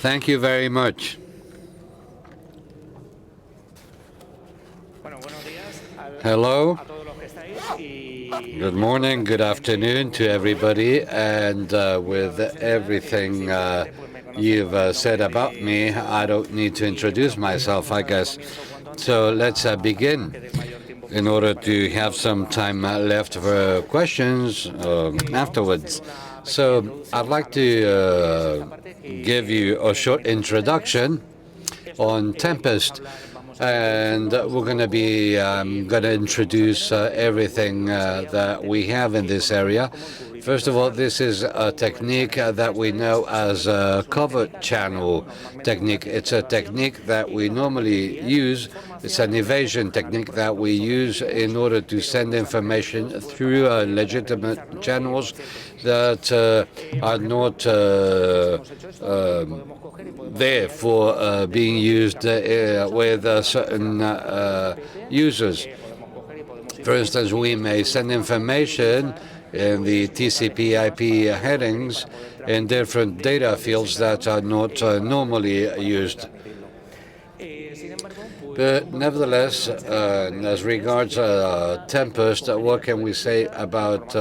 Thank you very much. Hello. Good morning, good afternoon to everybody. And with everything you've said about me, I don't need to introduce myself, I guess. So let's begin in order to have some time left for questions afterwards. So I'd like to give you a short introduction on Tempest. And we're going to be going to introduce everything that we have in this area. First of all, this is a technique that we know as a covert channel technique. It's a technique that we normally use. It's an evasion technique that we use in order to send information through legitimate channels that are not there for being used with certain users. For instance, we may send information in the TCP/IP headings in different data fields that are not normally used. But nevertheless, as regards Tempest, what can we say about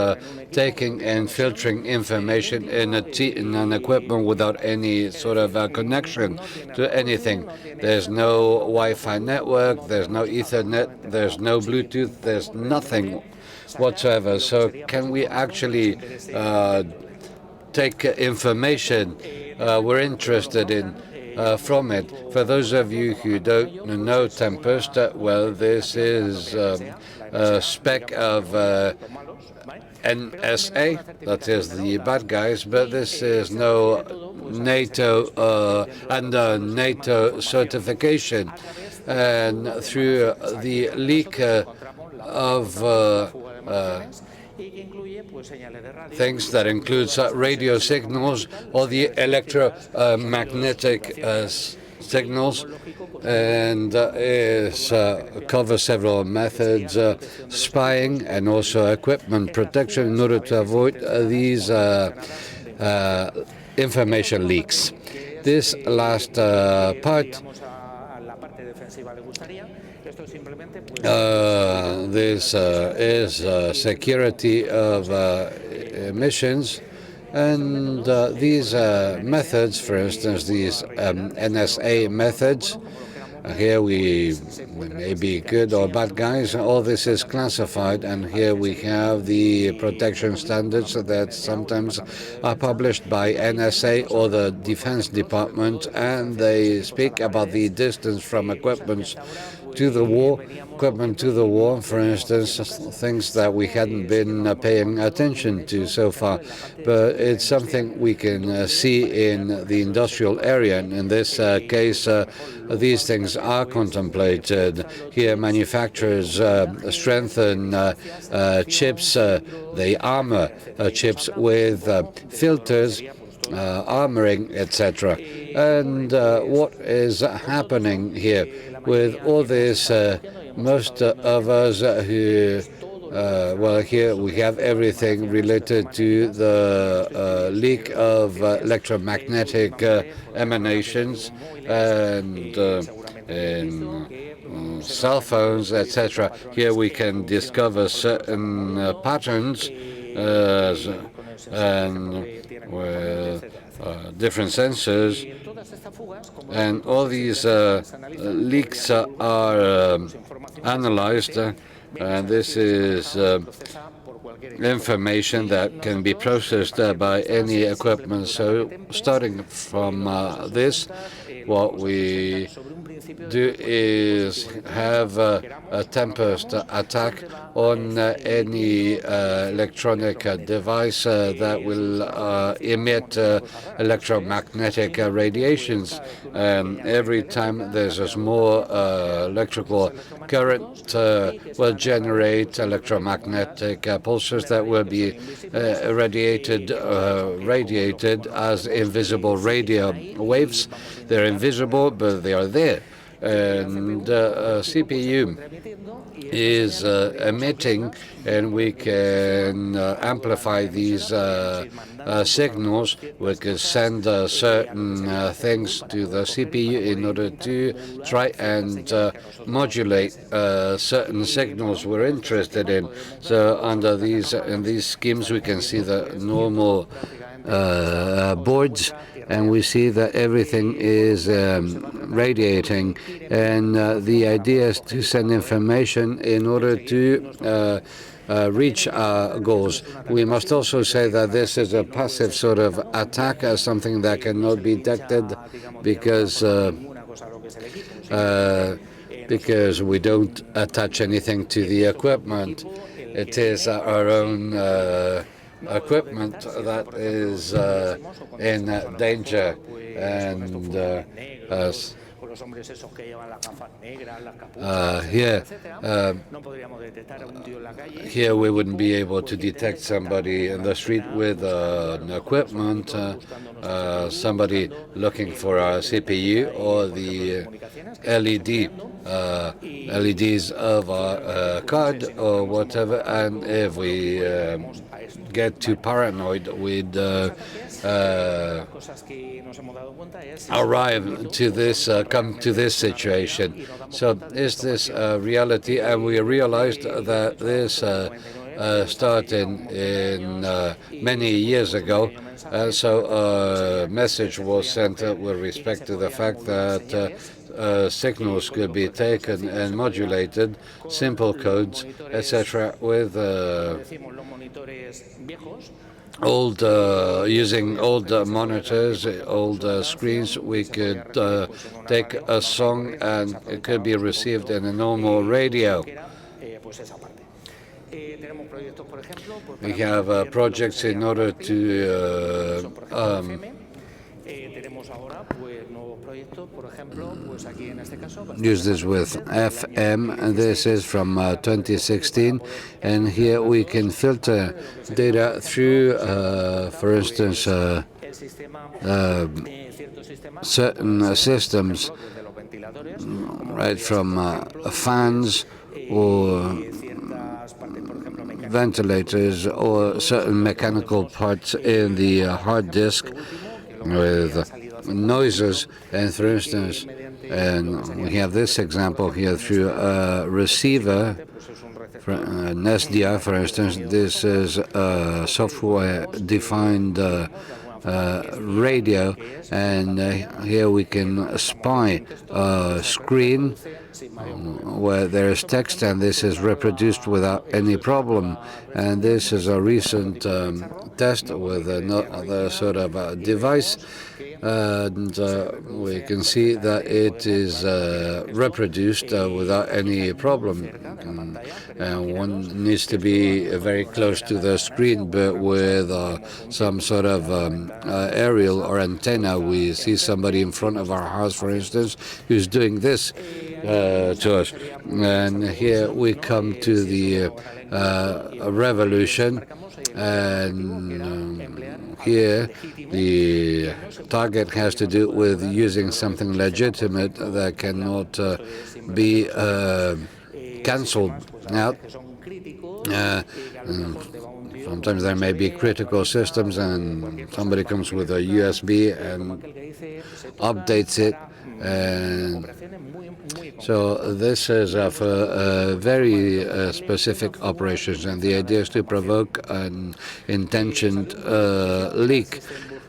taking and filtering information in an equipment without any sort of connection to anything? There's no Wi-Fi network, there's no Ethernet, there's no Bluetooth, there's nothing whatsoever. So can we actually take information we're interested in from it? For those of you who don't know Tempest, well, this is a spec of NSA, that is the bad guys, but this is no NATO under NATO certification. And through the leak of things that includes radio signals or the electromagnetic signals, and covers several methods, spying and also equipment protection in order to avoid these information leaks. This last part, this is security of emissions, and these methods, for instance, these NSA methods, here we may be good or bad guys. All this is classified, and here we have the protection standards that sometimes are published by NSA or the Defense Department, and they speak about the distance from equipment to the war, for instance, things that we hadn't been paying attention to so far. But it's something we can see in the industrial area. And in this case, these things are contemplated. Here, manufacturers strengthen chips, they armor chips with filters, armoring, etc. And what is happening here? With all this, most of us who, well, here we have everything related to the leak of electromagnetic emanations and in cell phones, etc. Here we can discover certain patterns and with different sensors. And all these leaks are analyzed, and this is information that can be processed by any equipment. So starting from this, what we do is have a Tempest attack on any electronic device that will emit electromagnetic radiations. Every time there's a small electrical current will generate electromagnetic pulses that will be radiated as invisible radio waves. They're invisible, but they are there. and CPU is emitting, and we can amplify these signals. We can send certain things to the CPU in order to try and modulate certain signals we're interested in. So under these schemes, we can see the normal boards, and we see that everything is radiating, and the idea is to send information in order to reach our goals. We must also say that this is a passive sort of attack, something that cannot be detected because we don't attach anything to the equipment. It is our own equipment that is in danger, and here we wouldn't be able to detect somebody in the street with an equipment, somebody looking for a CPU or the LEDs of our card or whatever, and if we get too paranoid, we'd arrive to this, come to this situation. So is this a reality? And we realized that this started in many years ago. So a message was sent with respect to the fact that signals could be taken and modulated, simple codes, etc., with using old monitors, old screens. We could take a song and it could be received in a normal radio. We have projects in order to use this with FM, and this is from 2016, and here we can filter data through, for instance, certain systems, right from fans or ventilators or certain mechanical parts in the hard disk with noises. And for instance, and we have this example here through a receiver, an SDR, for instance. This is a software-defined radio, and here we can spy a screen where there is text, and this is reproduced without any problem. And this is a recent test with another sort of device, and we can see that it is reproduced without any problem. And one needs to be very close to the screen, but with some sort of aerial or antenna. We see somebody in front of our house, for instance, who's doing this to us. And here we come to the revolution, and here the target has to do with using something legitimate that cannot be cancelled out. Sometimes there may be critical systems, and somebody comes with a USB and updates it. And so this is for very specific operations, and the idea is to provoke an intentioned leak,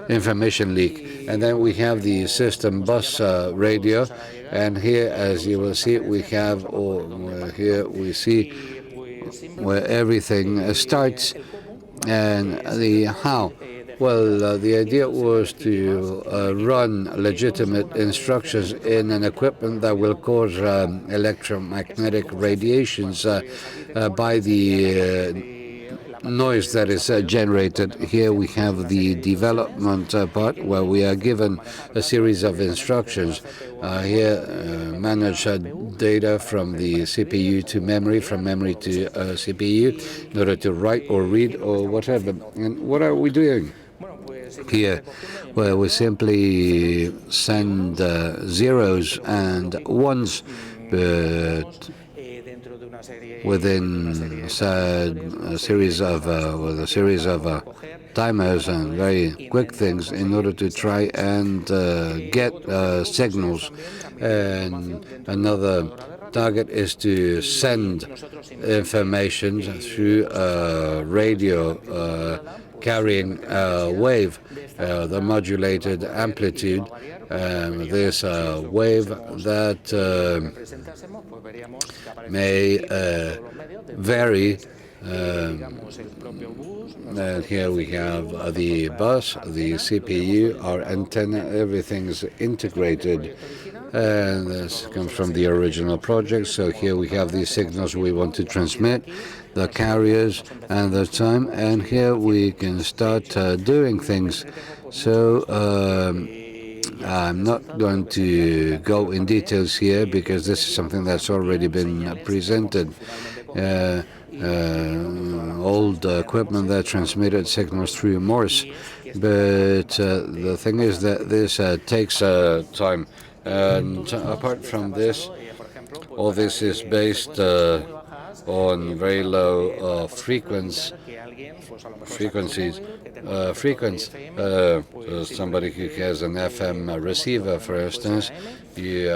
information leak. And then we have the system bus radio, and here, as you will see, we have, or here we see where everything starts, and the how. Well, the idea was to run legitimate instructions in an equipment that will cause electromagnetic radiations by the noise that is generated. Here we have the development part, where we are given a series of instructions. Here, manage data from the CPU to memory, from memory to CPU, in order to write or read or whatever. And what are we doing? here, where we simply send zeros and ones, but within a series of timers and very quick things in order to try and get signals. And another target is to send information through radio carrying wave, the modulated amplitude. This wave that may vary. And here we have the bus, the CPU, our antenna, everything's integrated. And this comes from the original project. So here we have these signals we want to transmit, the carriers and the time. And here we can start doing things. So I'm not going to go in details here because this is something that's already been presented. Old equipment that transmitted signals through Morse. But the thing is that this takes time. And apart from this, all this is based on very low frequencies. Somebody who has an FM receiver, for instance, you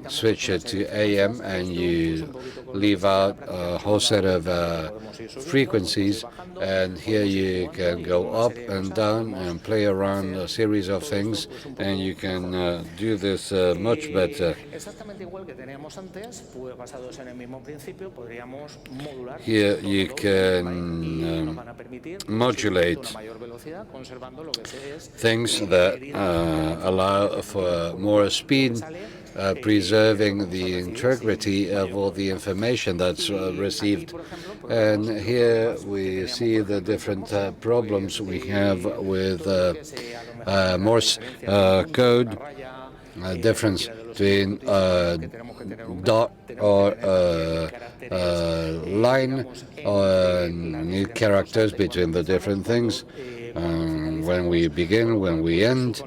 switch it to AM and you leave out a whole set of frequencies, and here you can go up and down and play around a series of things, and you can do this much better. Here you can modulate things that allow for more speed, preserving the integrity of all the information that's received. And here we see the different problems we have with Morse code, difference between dot or line or new characters between the different things. When we begin, when we end,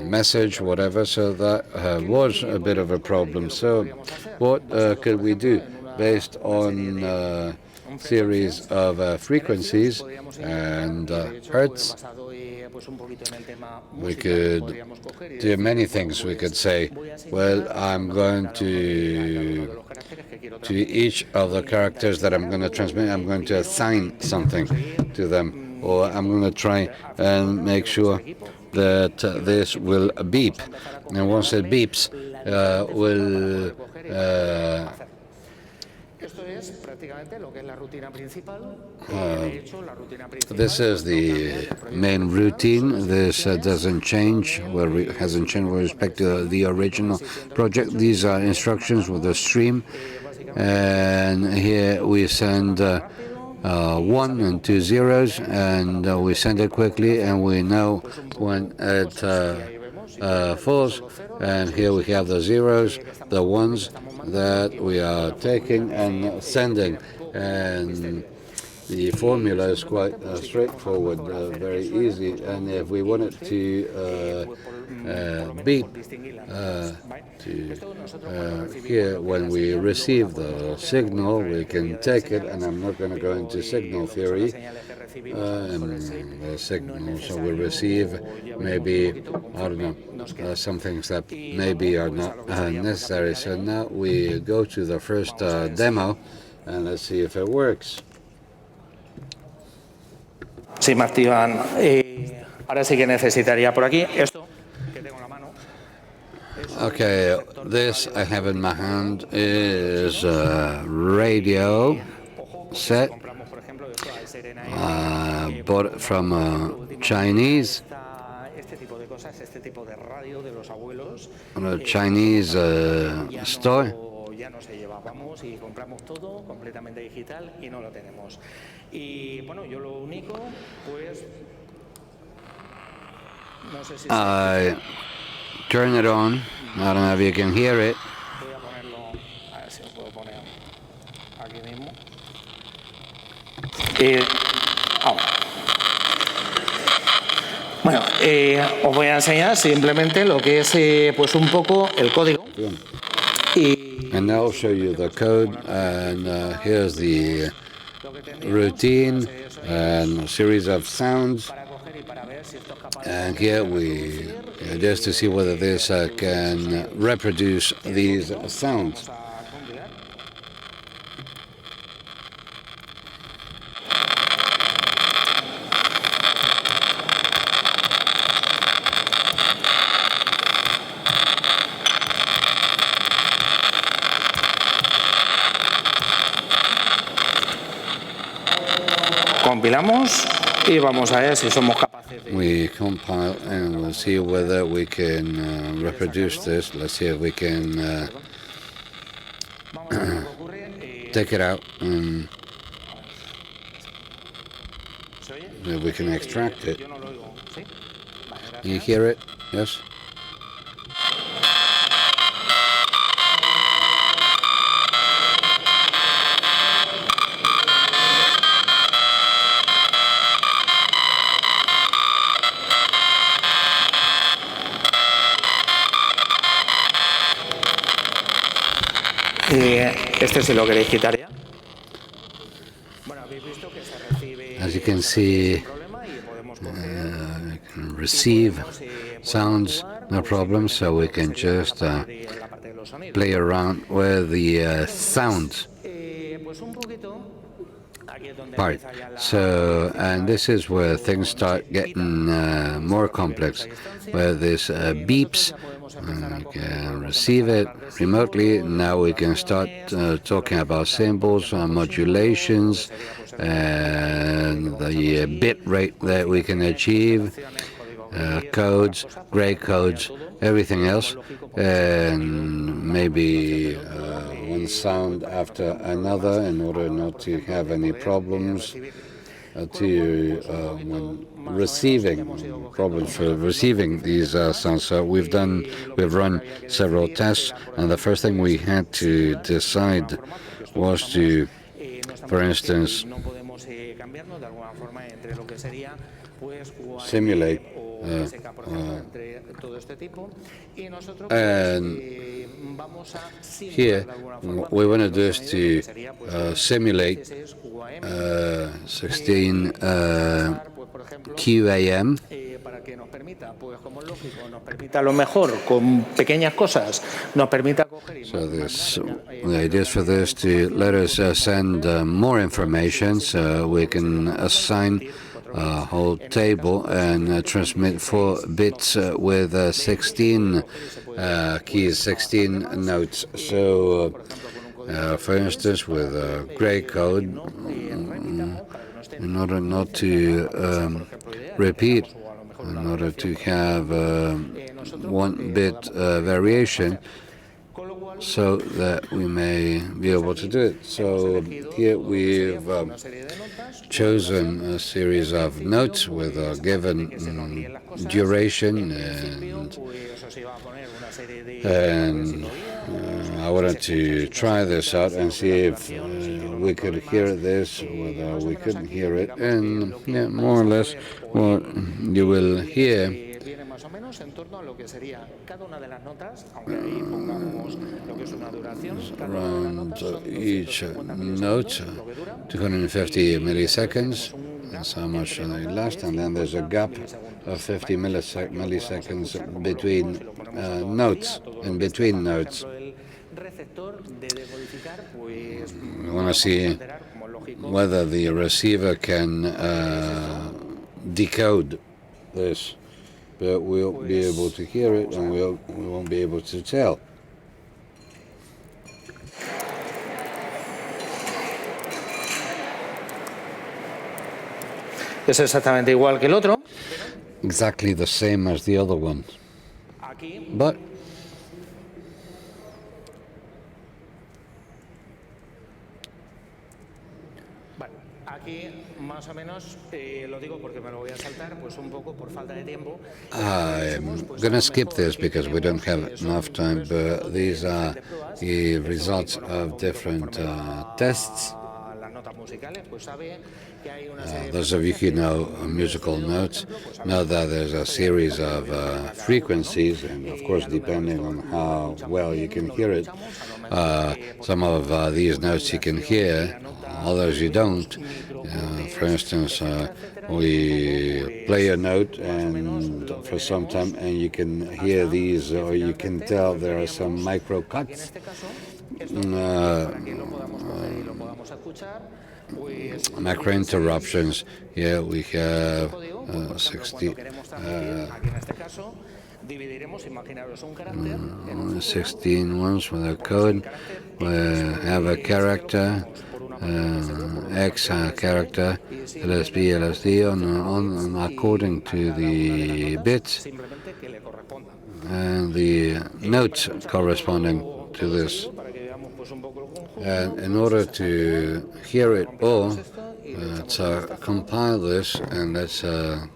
message, whatever. So that was a bit of a problem. So what could we do based on series of frequencies and hertz? We could do many things. We could say, well, I'm going to each of the characters that I'm going to transmit, I'm going to assign something to them, or I'm going to try and make sure that this will beep, and once it beeps, will this is the main routine. This doesn't change, hasn't changed with respect to the original project. These are instructions with a stream, and here we send 1 and 2 zeros, and we send it quickly, and we know when it falls. And here we have the zeros, the ones that we are taking and sending, and the formula is quite straightforward, very easy. And if we want it to beep, here when we receive the signal, we can take it, and I'm not going to go into signal theory. The signals we receive, maybe, I don't know, some things that maybe are not necessary. So now we go to the first demo, and let's see if it works. Sí, me activan. Ahora sí que necesitaría por aquí esto que tengo en la mano. Okay, this I have in my hand is a radio set. Bought it from a Chinese store. Ya no se lleva, vamos y compramos todo completamente digital y no lo tenemos. Y bueno, yo lo único, pues no sé si I turn it on. I don't know if you can hear it. voy a ponerlo, a ver si lo puedo poner aquí mismo. Y vamos. Bueno, os voy a enseñar simplemente lo que es pues un poco el código. And now I'll show you the code, and here's the routine and a series of sounds. And here we just to see whether this can reproduce these sounds. Compilamos y vamos a ver si somos capaces de... We compile and we'll see whether we can reproduce this. Let's see if we can Vamos a ver lo que ocurre. take it out and ¿Se oye? if we can extract it. Yo no lo oigo, ¿sí? Vale, gracias. You hear it? Yes? Este sí lo queréis quitar ya. Bueno, habéis visto que se recibe As you can see, problema y podemos I can receive sounds, no problem, so we can just la parte de los sonidos. play around with the sounds Pues un poquito aquí es donde part. empieza ya la So, and this is where things start getting more complex, where this beeps, we can receive it remotely. Now we can start talking about symbols, modulations, and the bit rate that we can achieve, codes, gray codes, everything else, and maybe one sound after another in order not to have any problems when receiving problems for receiving these sounds. So we've run several tests, and the first thing we had to decide was to, for instance, simulate and here what we want to do is to simulate 16 QAM. A lo mejor con pequeñas cosas nos permita coger. So the idea is for this to let us send more information, so we can assign a whole table and transmit 4 bits with 16 keys, 16 notes. So, for instance, with gray code, in order not to repeat, in order to have 1 bit variation, so that we may be able to do it. So here we've chosen a series of notes with a given duration, and I wanted to try this out and see if we could hear this, whether we couldn't hear it, and yeah, more or less what you will hear around each note, 250 milliseconds, that's how much they last, and then there's a gap of 50 milliseconds between notes, in between notes. We want to see whether the receiver can decode this, but we'll be able to hear it and we won't be able to tell. Es exactamente igual que el otro. Exactly the same as the other one. But aquí más o menos lo digo porque me lo voy a saltar, pues un poco por falta de tiempo. I'm going to skip this because we don't have enough time, but these are the results of different tests. musicales, pues sabe que hay una serie de Those of you who know musical notes know that there's a series of frequencies, and of course, depending on how well you can hear it, some of these notes you can hear, others you don't. For instance, we play a note and for some time, and you can hear these, or you can tell there are some micro cuts. Macro interruptions. Here we have 60. 16 ones with a code. We have a character, X character, LSB, LSD, on according to the bits and the notes corresponding to this. And in order to hear it all, let's compile this and let's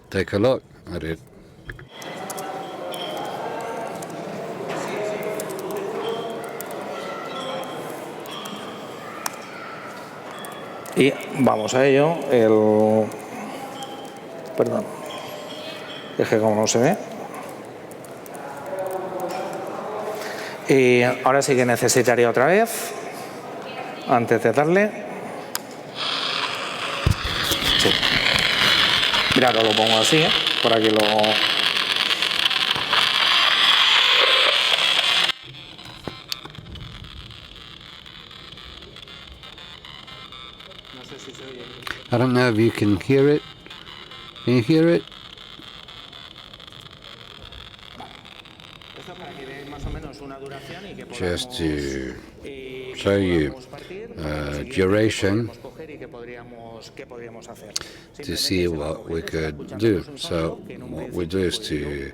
take a look at it. Y vamos a ello. Perdón. Es que como no se ve. Y ahora sí que necesitaría otra vez, antes de darle. Sí. Mira, ahora lo pongo así, para que lo... I don't know if you can hear it. Can you hear it? Just to show you duration, to see what we could do. So what we do is to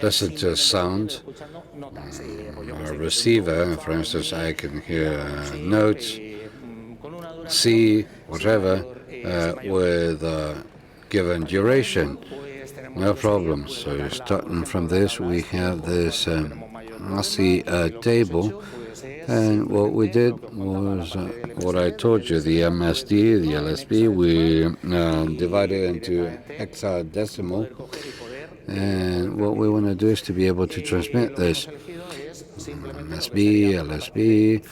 listen to a sound, a receiver. For instance, I can hear notes, C, whatever, with a given duration. No problem. So starting from this, we have this RC table, and what we did was what I told you, the MSD, the LSB, we divided into hexadecimal, and what we want to do is to be able to transmit this MSB, LSB,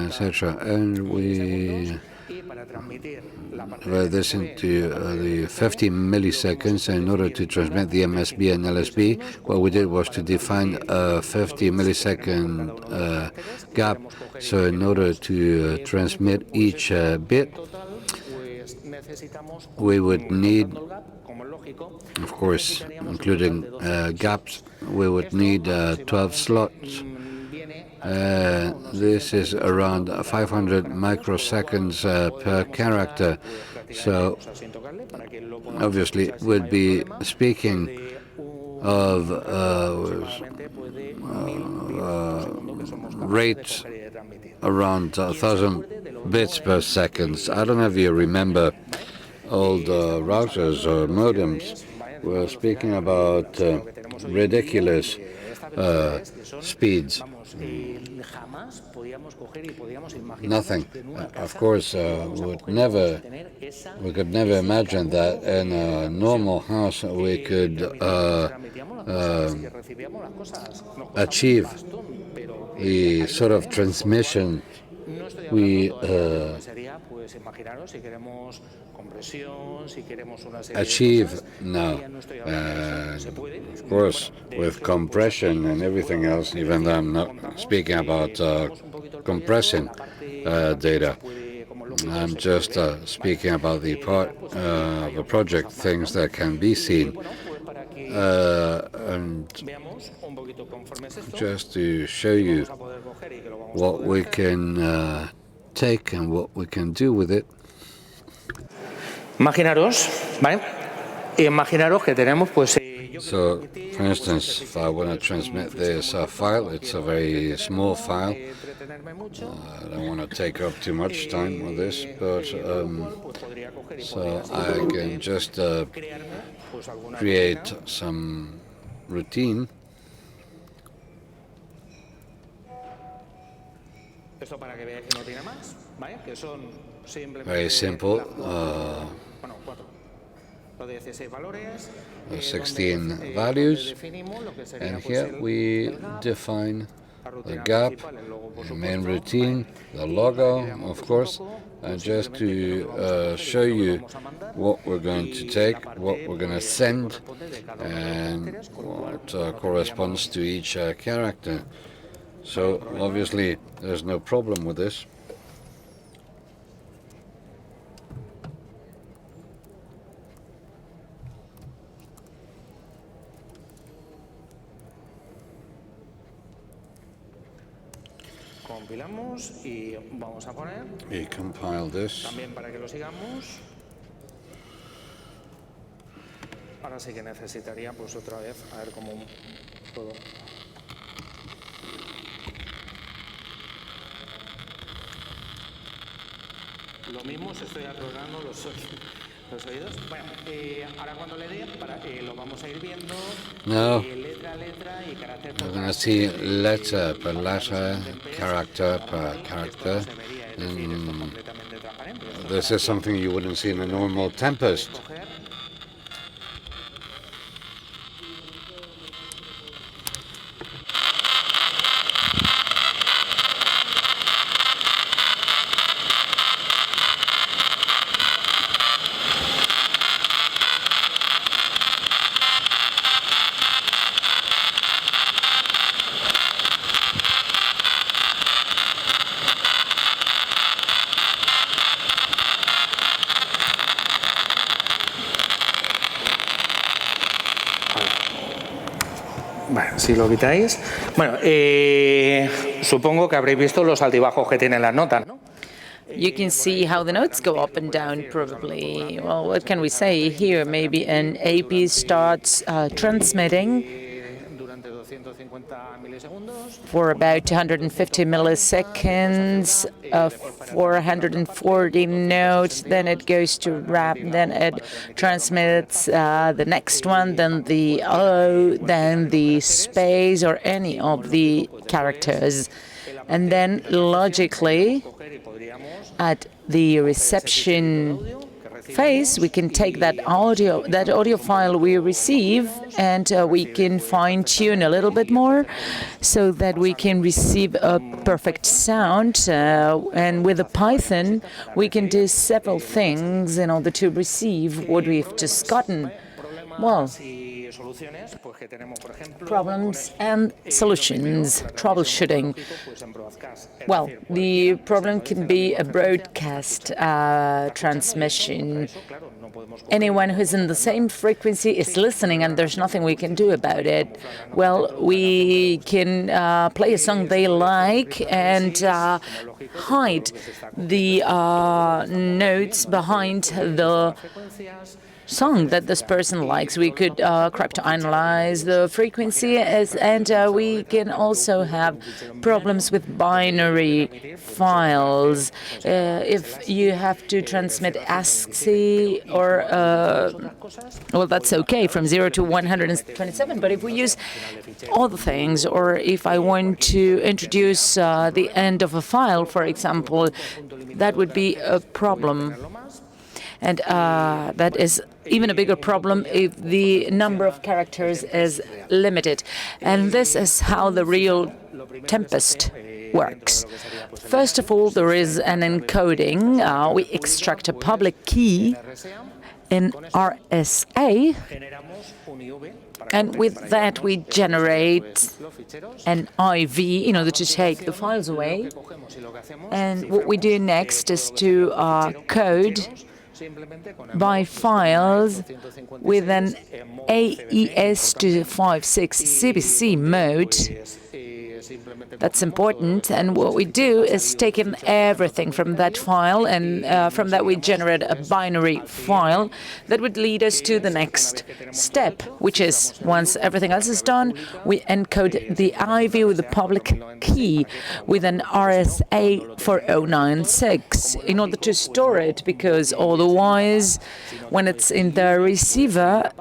etc. And we this into the 50 milliseconds. In order to transmit the MSB and LSB, what we did was to define a 50 millisecond gap. So in order to transmit each bit, we would need, of course, including gaps, we would need 12 slots. This is around 500 microseconds per character. So obviously we'd be speaking of rates around 1,000 bits per second. I don't know if you remember old routers or modems. We're speaking about ridiculous speeds. Nothing. Of course, we could never imagine that in a normal house we could achieve the sort of transmission we achieve now. Of course, with compression and everything else, even though I'm not speaking about compressing data, I'm just speaking about the part of the project, things that can be seen. And just to show you what we can take and what we can do with it. Imaginaros, ¿vale? Imaginaros que tenemos, pues. So, for instance, if I want to transmit this file, it's a very small file. I don't want to take up too much time with this, but so I can just create some routine. Esto para que veáis que no tiene más, ¿vale? Que son simplemente Very simple. bueno, 4. Los 16 valores. 16 values. Definimos lo que sería, And pues, here we define la the rutina gap, principal, el logo, por the main supuesto, routine, the logo, of course, and just to show you what we're going to take, what we're going to send, and what corresponds to each character. So obviously there's no problem with this. compilamos y vamos a poner We compile this. también para que lo sigamos. Ahora sí que necesitaría pues otra vez a ver cómo puedo. Lo mismo si estoy aclarando los oídos. Bueno, ahora cuando le dé, lo vamos a ir viendo Now letra a letra y carácter por we're going to see letter per letter, character per character. And this is something you wouldn't see in a normal Tempest. Bueno, si lo quitáis. Bueno, supongo que habréis visto los altibajos que tienen las notas, ¿no? You can see how the notes go up and down, probably. Well, what can we say here? Maybe an AP starts transmitting Durante 250 milisegundos. for about 250 milliseconds, 440 notes, then it goes to rap, then it transmits the next one, then the O, then the space or any of the characters. And then logically, at the reception phase, we can take that audio file we receive, and we can fine-tune a little bit more so that we can receive a perfect sound. And with the Python, we can do several things in order to receive what we've just gotten. Well, problems and solutions, troubleshooting. Well, the problem can be a broadcast transmission. Anyone who's in the same frequency is listening, and there's nothing we can do about it. Well, we can play a song they like and hide the notes behind the song that this person likes. We could cryptanalyze the frequency, and we can also have problems with binary files. If you have to transmit ASCII or, well, that's okay, from 0 to 127, but if we use all the things, or if I want to introduce the end of a file, for example, that would be a problem. And that is even a bigger problem if the number of characters is limited. And this is how the real Tempest works. First of all, there is an encoding. We extract a public key in RSA, and with that we generate an IV in order to take the files away. And what we do next is to code by files with an AES-256 CBC mode. That's important, and what we do is take in everything from that file, and from that we generate a binary file that would lead us to the next step, which is, once everything else is done, we encode the IV with the public key with an RSA 4096 in order to store it, because otherwise, when it's in the receiver,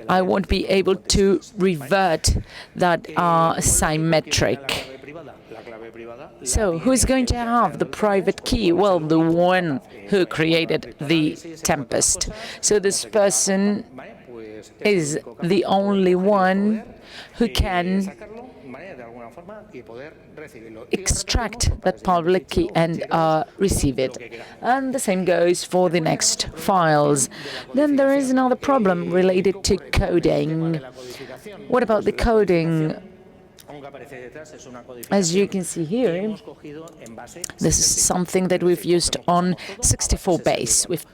I won't be able to revert that symmetric. So, who's going to have the private key? Well, the one who created the Tempest. So this person is the only one who can extract that public key and receive it. And the same goes for the next files. Then there is another problem related to coding. What about the coding? As you can see here, this is something that we've used on 64 base. We've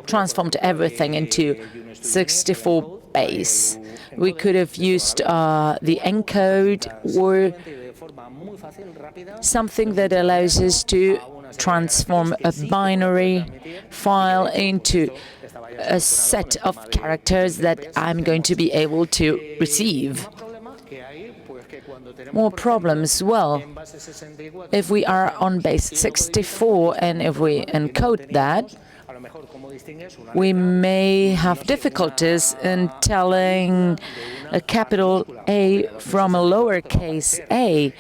transformed everything into 64 base. We could have used the encode or something that allows us to transform a binary file into a set of characters that I'm going to be able to receive. More problems. Well, if we are on base 64 and if we encode that, we may have difficulties in telling a capital A from a lowercase a,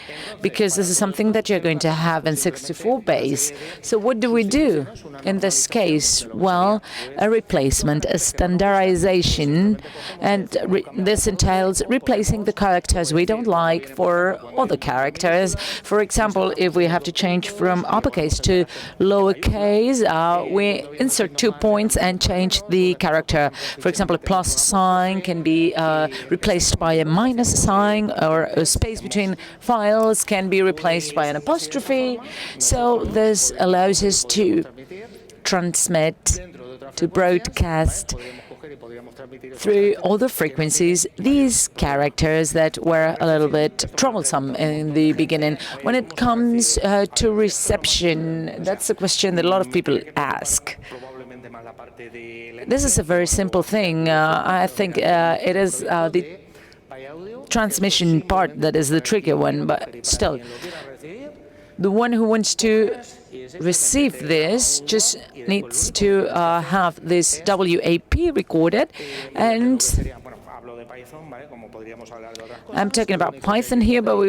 because this is something that you're going to have in 64 base. So what do we do in this case? Well, a replacement, a standardization, and this entails replacing the characters we don't like for other characters. For example, if we have to change from uppercase to lowercase, we insert 2 points and change the character. For example, a plus sign can be replaced by a minus sign, or a space between files can be replaced by an apostrophe. So this allows us to transmit, to broadcast through all the frequencies these characters that were a little bit troublesome in the beginning. When it comes to reception, that's a question that a lot of people ask. This is a very simple thing. I think it is the transmission part that is the tricky one, but still, the one who wants to receive this just needs to have this WAP recorded, and I'm talking about Python here, but we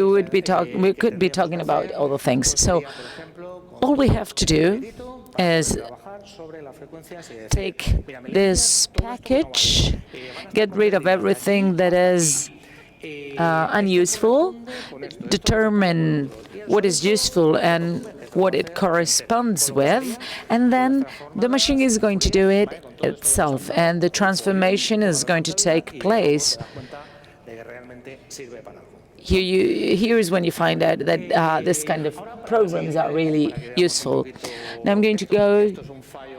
could be talking about other things. So all we have to do is take this package, get rid of everything that is unuseful, determine what is useful and what it corresponds with, and then the machine is going to do it itself, and the transformation is going to take place. Here is when you find out that this kind of programs are really useful. Now I'm going to go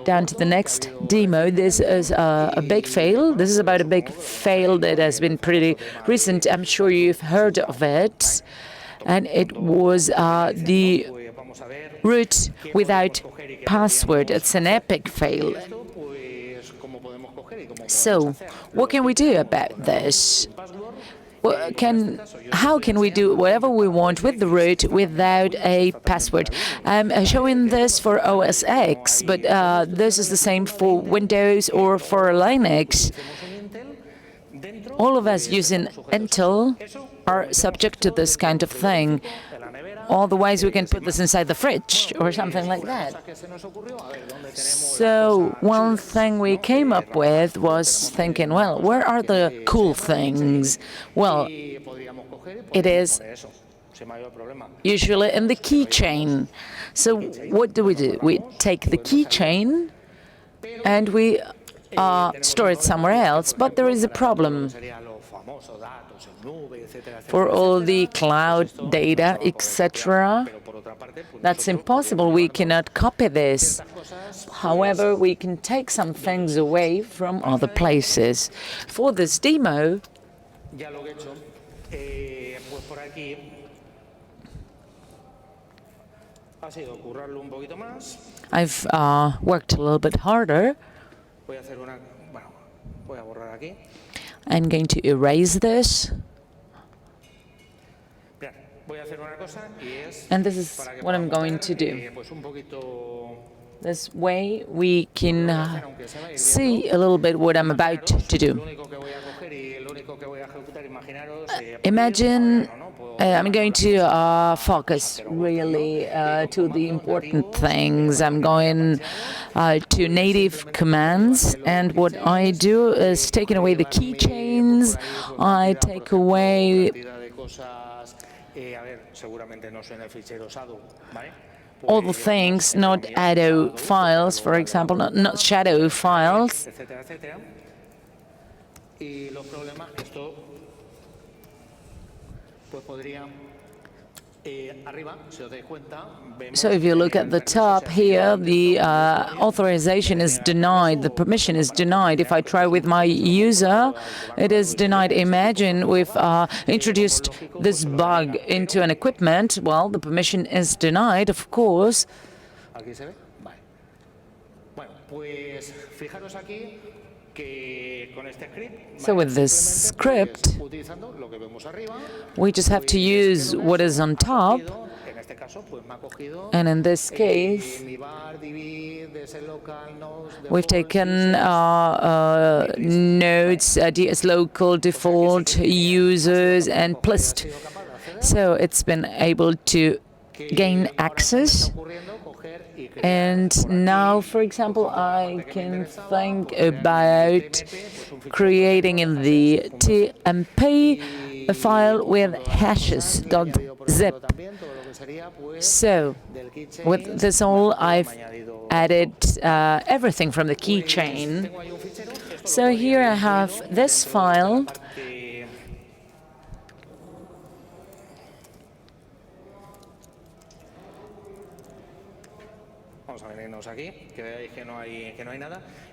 down to the next demo. This is a big fail. This is about a big fail that has been pretty recent. I'm sure you've heard of it. And it was the root without password. It's an epic fail. So, what can we do about this? How can we do whatever we want with the root without a password? I'm showing this for OS X, but this is the same for Windows or for Linux. All of us using Intel are subject to this kind of thing. Otherwise, we can put this inside the fridge or something like that. So one thing we came up with was thinking, well, where are the cool things? Well, it is usually in the keychain. So what do? We take the keychain and we store it somewhere else, but there is a problem. For all the cloud data, etc., that's impossible. We cannot copy this. However, we can take some things away from other places. For this demo, I've worked a little bit harder. I'm going to erase this. And this is what I'm going to do. This way we can see a little bit what I'm about to do. Imagine I'm going to focus really to the important things. I'm going to native commands, and what I do is taking away the keychains. I take away all the things, not ADO files, for example, not shadow files. So if you look at the top here, the authorization is denied, the permission is denied. If I try with my user, it is denied. Imagine we've introduced this bug into an equipment. Well, the permission is denied, of course. So with this script, we just have to use what is on top, and in this case, we've taken nodes, DS local, default, users, and plist. So it's been able to gain access. And now, for example, I can think about creating in the TMP a file with hashes.zip. So with this all, I've added everything from the keychain. So here I have this file.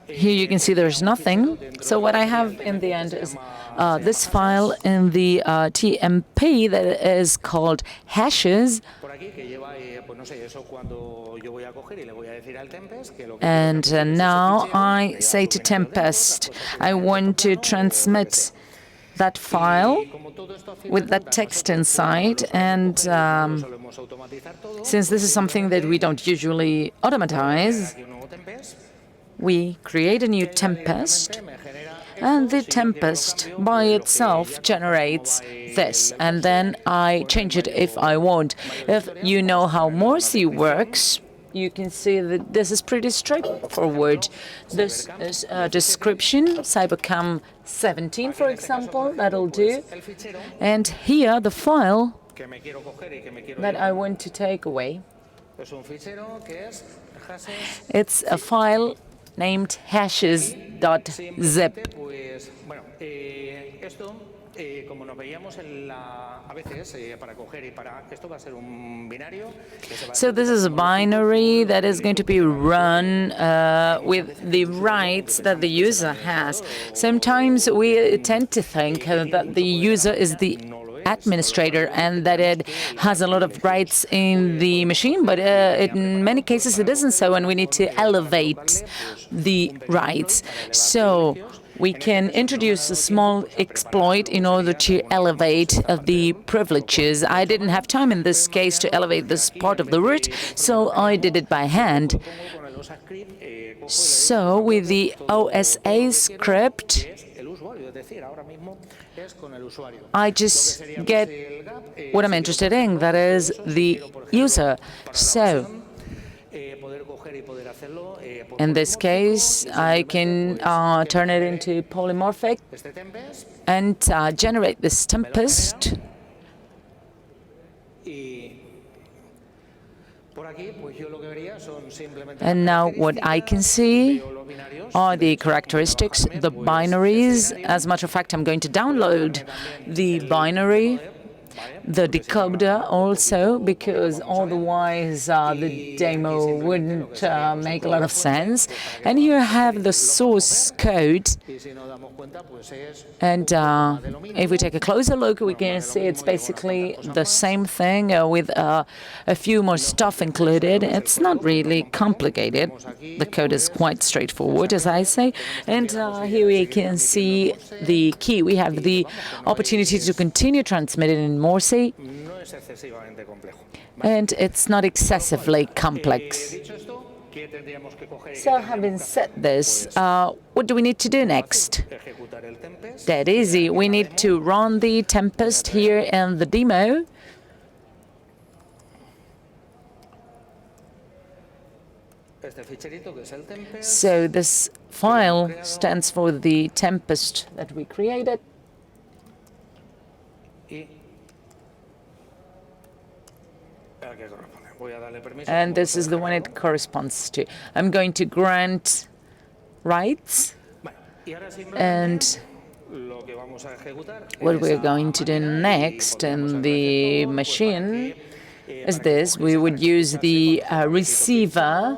Here you can see there's nothing. So what I have in the end is this file in the TMP that is called hashes. And now I say to Tempest, I want to transmit that file with that text inside, and since this is something that we don't usually automatize, we create a new Tempest, and the Tempest by itself generates this, and then I change it if I want. If you know how Morse works, you can see that this is pretty straightforward. This is a description, Cybercam 17, for example, that'll do. And here, the file that I want to take away. It's a file named hashes.zip. So this is a binary that is going to be run with the rights that the user has. Sometimes we tend to think that the user is the administrator and that it has a lot of rights in the machine, but in many cases it isn't so, and we need to elevate the rights. So we can introduce a small exploit in order to elevate the privileges. I didn't have time in this case to elevate this part of the root, so I did it by hand. So with the OSA script, I just get what I'm interested in, that is the user. So in this case, I can turn it into polymorphic and generate this Tempest. And now what I can see are the characteristics, the binaries. As a matter of fact, I'm going to download the binary, the decoder also, because otherwise the demo wouldn't make a lot of sense. And here I have the source code. And if we take a closer look, we can see it's basically the same thing with a few more stuff included. It's not really complicated. The code is quite straightforward, as I say. And here we can see the key. We have the opportunity to continue transmitting in Morse, and it's not excessively complex. So having said this, what do we need to do next? That easy. We need to run the Tempest here in the demo. este ficherito que es el Tempest. So this file stands for the Tempest that we created. Y al que corresponde. Voy a darle permiso. And this is the one it corresponds to. I'm going to grant rights, Bueno, y ahora and lo que vamos a ejecutar what es we're esa going to do máquina y next pondremos in el the receptor, pues, machine para que, is para que this. cogiese We would la use the recepción, receiver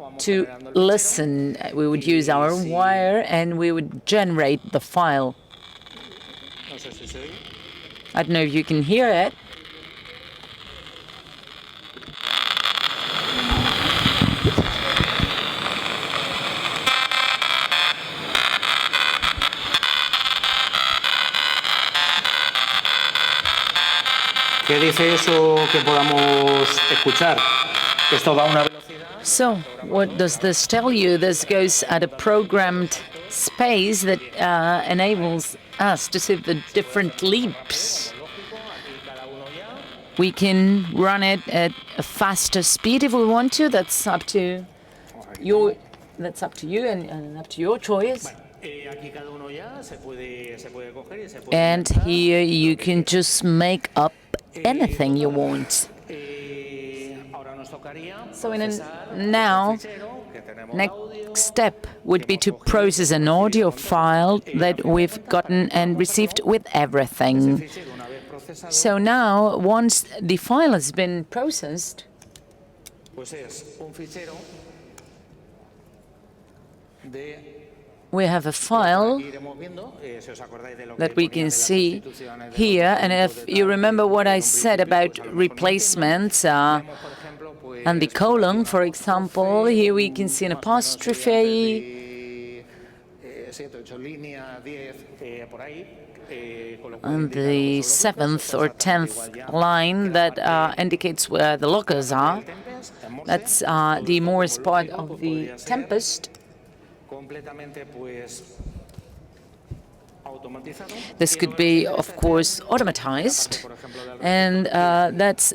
vamos to generando el fichero. listen. We would use our wire and we would generate the file. No sé si se oye. I don't know if you can hear it. ¿Qué dice eso que podamos escuchar? Esto va a una velocidad. So, what does this tell you? This goes at a programmed space that enables us to see the different leaps. We can run it at a faster speed if we want to. That's up to you and up to your choice. Aquí cada uno ya se puede coger y se puede And inventar. here you can just make up anything you want. Ahora nos tocaría So procesar now, el fichero que tenemos de next audio. step would be to process an audio file that we've gotten and received with everything. Fichero, una vez procesado, So now, once the file has been processed, pues es un fichero de we have a file aquí iremos viendo, si os acordáis de lo que that we ponía can de las see sustituciones de here. los And puntos if de you tal, remember what I en un said principio, about pues, a lo mejor no replacements, tenemos, por ejemplo, pues, and the colon, for example, here we can see an más o menos apostrophe. de 7, 8 líneas, 10, por ahí. Con lo cual On indica the los lógicos, 7th or exactamente 10th igual ya line que la that parte indicates where the lockers are. del Tempest, en Morse. That's Todo the esto, Morse como part lógico, of pues, the podría ser Tempest. completamente pues automatizado. This Y could luego be, la of siguiente course, es la parte, automatized, por ejemplo, del and that's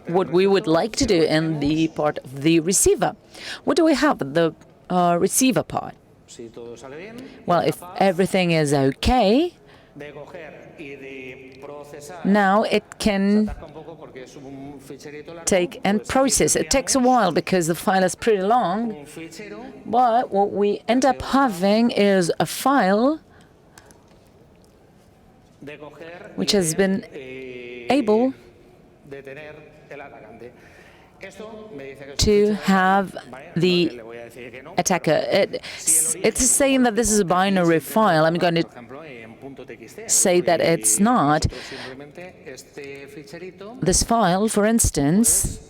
what we would like to do in the part of the receiver. What do we have at the receiver part? si todo sale bien, Well, if everything is okay, de coger y de procesar. now it can Atasca un poco porque es un ficherito largo, take and pues aquí process. It takes a tendríamos while because the file is pretty long, un fichero but what we end up having is a file de coger which y has de, been able de tener el atacante. Esto me dice que es un to fichero, have ¿vale? the Le voy a decir que no. attacker. It's saying that this is a binary file. I'm going to Por ejemplo, en .txt, say that it's not. nosotros simplemente este ficherito This file, for instance,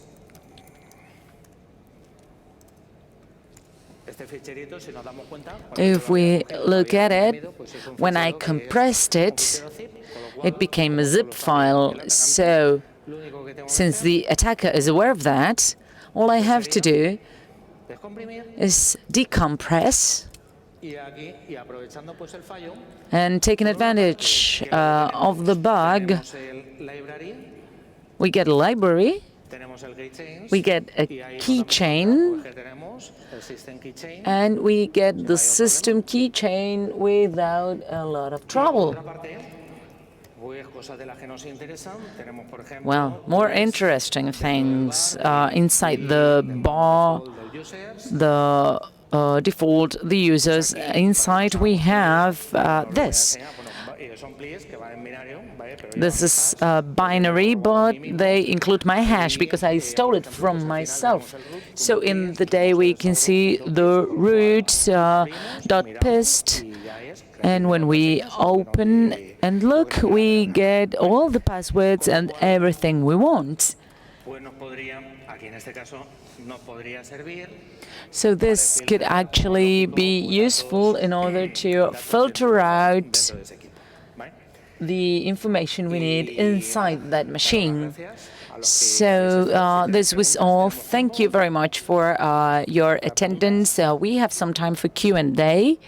este ficherito, si nos damos cuenta, if we look at it, pues es un when I fichero que es compressed un it, fichero zip, con lo cual, it became a pues, zip lo sabe file. el atacante. So, Lo único que tengo que since hacer the attacker is aware of that, all I have to do es comprimir is decompress y aquí, y aprovechando pues el fallo, and taking advantage of the bug. tenemos el library, We get a library, tenemos el keychains, we get a y ahí nos damos keychain, cuenta, pues, que tenemos el system keychain. and we get the system keychain without a lot of Por trouble. otra parte, pues cosas de las que nos interesan, tenemos por ejemplo Well, more pues, interesting things inside the bar, del users, the default, the users. Inside we have this. bueno, son plis que van en binario, ¿vale? Pero ya This is binary, but they include my hash because I stole it from myself. So in the day we can see the root .pist, y ya es, and when we open and look, we get all the passwords and everything we want. pues nos podría, aquí en este caso, nos podría servir So this could actually be useful in order to filter out dentro de ese equipo, ¿vale? the information we need inside that machine. Gracias a los que So this was all. Thank you very much for your attendance. We have some time for Q&A.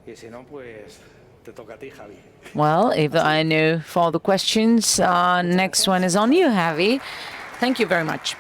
y si no, pues te toca a ti, Javi. Well, if there are no further questions, next one is on you, Javi. Thank you very much.